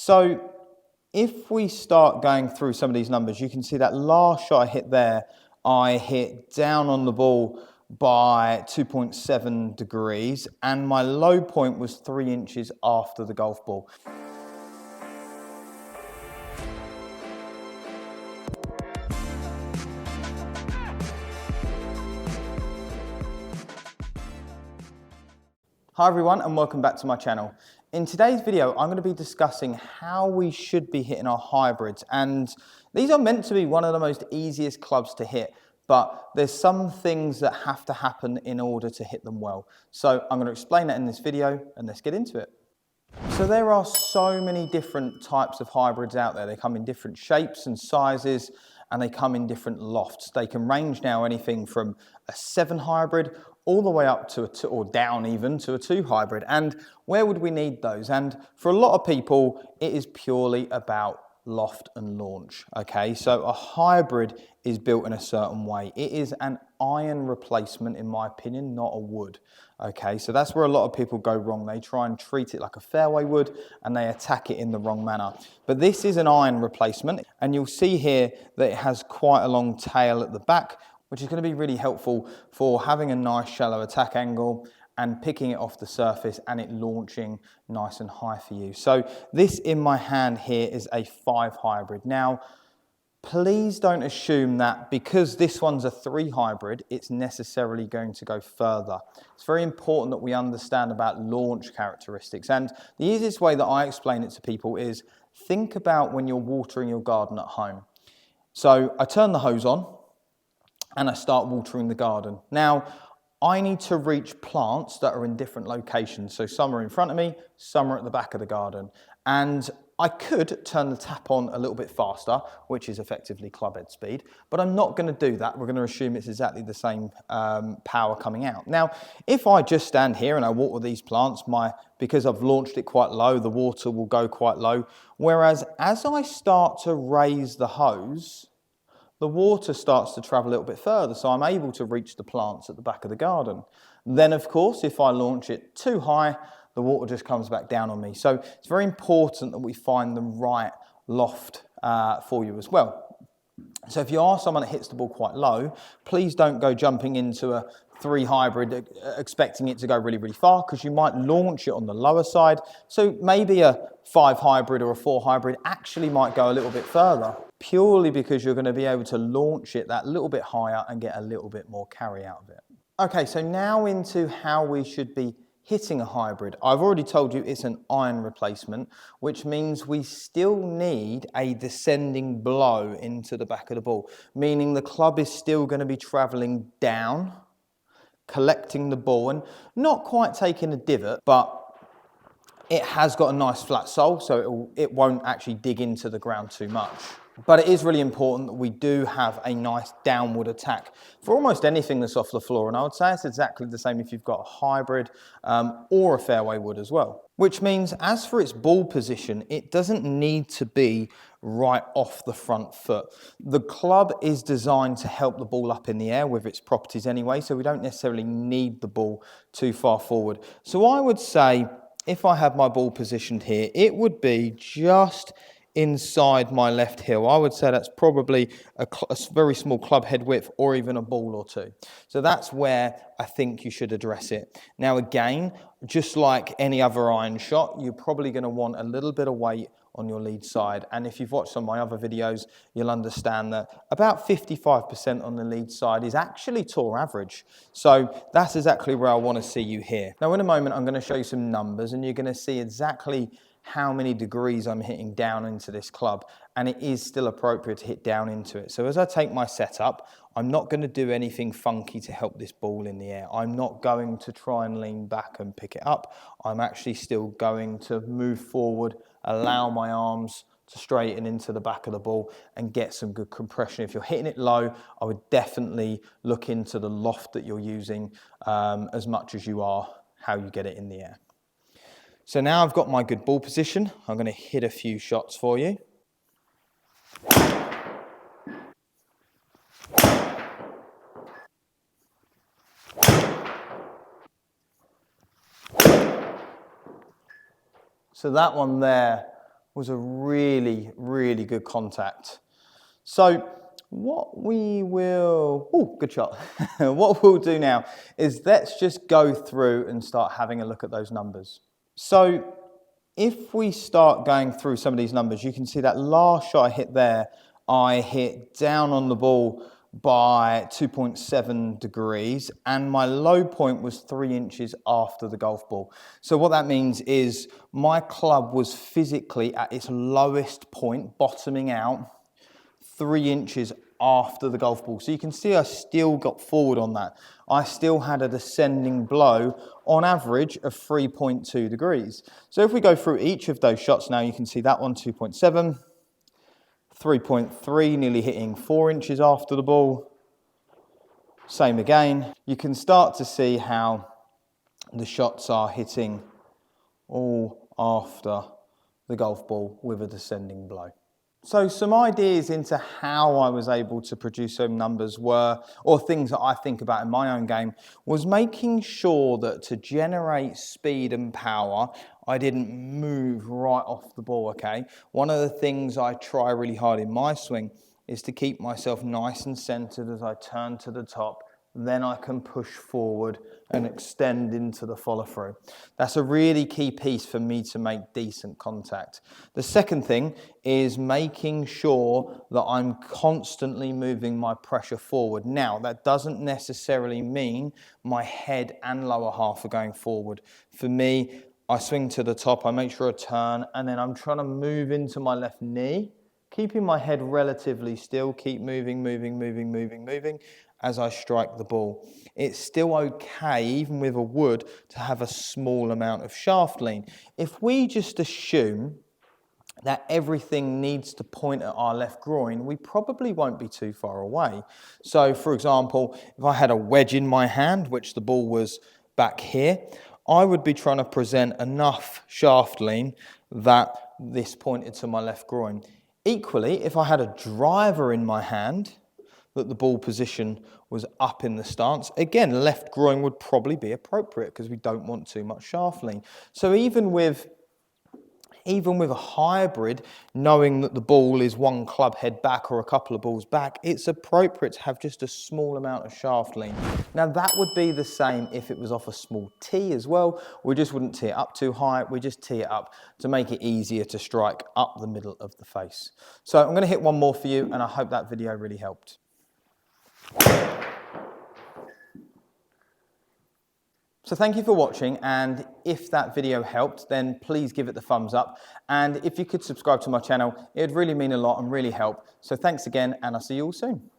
So if we start going through some of these numbers, you can see that last shot I hit there, I hit down on the ball by 2.7 degrees, and my low point was 3 inches after the golf ball. Hi everyone, and welcome back to my channel. In today's video, I'm going to be discussing how we should be hitting our hybrids, and these are meant to be one of the most easiest clubs to hit, but there's some things that have to happen in order to hit them well. So I'm going to explain that in this video, and let's get into it. So there are so many different types of hybrids out there. They come in different shapes and sizes, and they come in different lofts. They can range now anything from a 7 hybrid all the way up to a 2, or down even to a 2 hybrid. And where would we need those? And for a lot of people, it is purely about loft and launch. Okay, so a hybrid is built in a certain way. It is an iron replacement, in my opinion, not a wood. Okay, so that's where a lot of people go wrong. They try and treat it like a fairway wood and they attack it in the wrong manner. But this is an iron replacement, and you'll see here that it has quite a long tail at the back, which is going to be really helpful for having a nice shallow attack angle and picking it off the surface and it launching nice and high for you. So this in my hand here is a 5 hybrid. Now, please don't assume that because this one's a 3 hybrid, it's necessarily going to go further. It's very important that we understand about launch characteristics. And the easiest way that I explain it to people is think about when you're watering your garden at home. So I turn the hose on and I start watering the garden. Now, I need to reach plants that are in different locations. So some are in front of me, some are at the back of the garden. And I could turn the tap on a little bit faster, which is effectively club head speed, but I'm not going to do that. We're going to assume it's exactly the same power coming out. Now, if I just stand here and I water these plants, because I've launched it quite low, the water will go quite low. Whereas as I start to raise the hose, the water starts to travel a little bit further, so I'm able to reach the plants at the back of the garden. Then, of course, if I launch it too high, the water just comes back down on me. So it's very important that we find the right loft for you as well. So if you are someone that hits the ball quite low, please don't go jumping into a 3 hybrid expecting it to go really, really far, because you might launch it on the lower side. So maybe a 5 hybrid or a 4 hybrid actually might go a little bit further, purely because you're going to be able to launch it that little bit higher and get a little bit more carry out of it. Okay, so now into how we should be hitting a hybrid. I've already told you it's an iron replacement, which means we still need a descending blow into the back of the ball, meaning the club is still going to be traveling down, collecting the ball and not quite taking a divot, but it has got a nice flat sole, so it won't actually dig into the ground too much. But it is really important that we do have a nice downward attack for almost anything that's off the floor. And I would say it's exactly the same if you've got a hybrid or a fairway wood as well. Which means as for its ball position, it doesn't need to be right off the front foot. The club is designed to help the ball up in the air with its properties anyway, so we don't necessarily need the ball too far forward. So I would say if I had my ball positioned here, it would be just inside my left heel. I would say that's probably a very small club head width or even a ball or 2. So that's where I think you should address it. Now again, just like any other iron shot, you're probably going to want a little bit of weight on your lead side. And if you've watched some of my other videos, you'll understand that about 55% on the lead side is actually tour average. So that's exactly where I want to see you here. Now in a moment, I'm going to show you some numbers and you're going to see exactly how many degrees I'm hitting down into this club, and it is still appropriate to hit down into it. So as I take my setup, I'm not going to do anything funky to help this ball in the air. I'm not going to try and lean back and pick it up. I'm actually still going to move forward, allow my arms to straighten into the back of the ball and get some good compression. If you're hitting it low, I would definitely look into the loft that you're using as much as you are how you get it in the air. So now I've got my good ball position. I'm going to hit a few shots for you. So that one there was a really, really good contact. So what we will, oh, good shot. What we'll do now is let's just go through and start having a look at those numbers. So if we start going through some of these numbers, you can see that last shot I hit there, I hit down on the ball by 2.7 degrees, and my low point was 3 inches after the golf ball. So what that means is my club was physically at its lowest point, bottoming out 3 inches after the golf ball. So you can see I still got forward on that. I still had a descending blow on average of 3.2 degrees. So if we go through each of those shots now, you can see that one 2.7, 3.3, nearly hitting 4 inches after the ball. Same again. You can start to see how the shots are hitting all after the golf ball with a descending blow. So some ideas into how I was able to produce some numbers were, or things that I think about in my own game, was making sure that to generate speed and power, I didn't move right off the ball, okay? One of the things I try really hard in my swing is to keep myself nice and centered as I turn to the top. Then I can push forward and extend into the follow through. That's a really key piece for me to make decent contact. The second thing is making sure that I'm constantly moving my pressure forward. Now, that doesn't necessarily mean my head and lower half are going forward. For me, I swing to the top, I make sure I turn, and then I'm trying to move into my left knee, keeping my head relatively still, keep moving, as I strike the ball. It's still okay, even with a wood, to have a small amount of shaft lean. If we just assume that everything needs to point at our left groin, we probably won't be too far away. So, for example, if I had a wedge in my hand, which the ball was back here, I would be trying to present enough shaft lean that this pointed to my left groin. Equally, if I had a driver in my hand, that the ball position was up in the stance, again, left groin would probably be appropriate because we don't want too much shaft lean. So even with a hybrid, knowing that the ball is one club head back or a couple of balls back, it's appropriate to have just a small amount of shaft lean. Now that would be the same if it was off a small tee as well. We just wouldn't tee it up too high, we just tee it up to make it easier to strike up the middle of the face. So I'm going to hit one more for you, and I hope that video really helped. So thank you for watching, and if that video helped, then please give it the thumbs up, and if you could subscribe to my channel, it would really mean a lot and really help. So thanks again, and I'll see you all soon.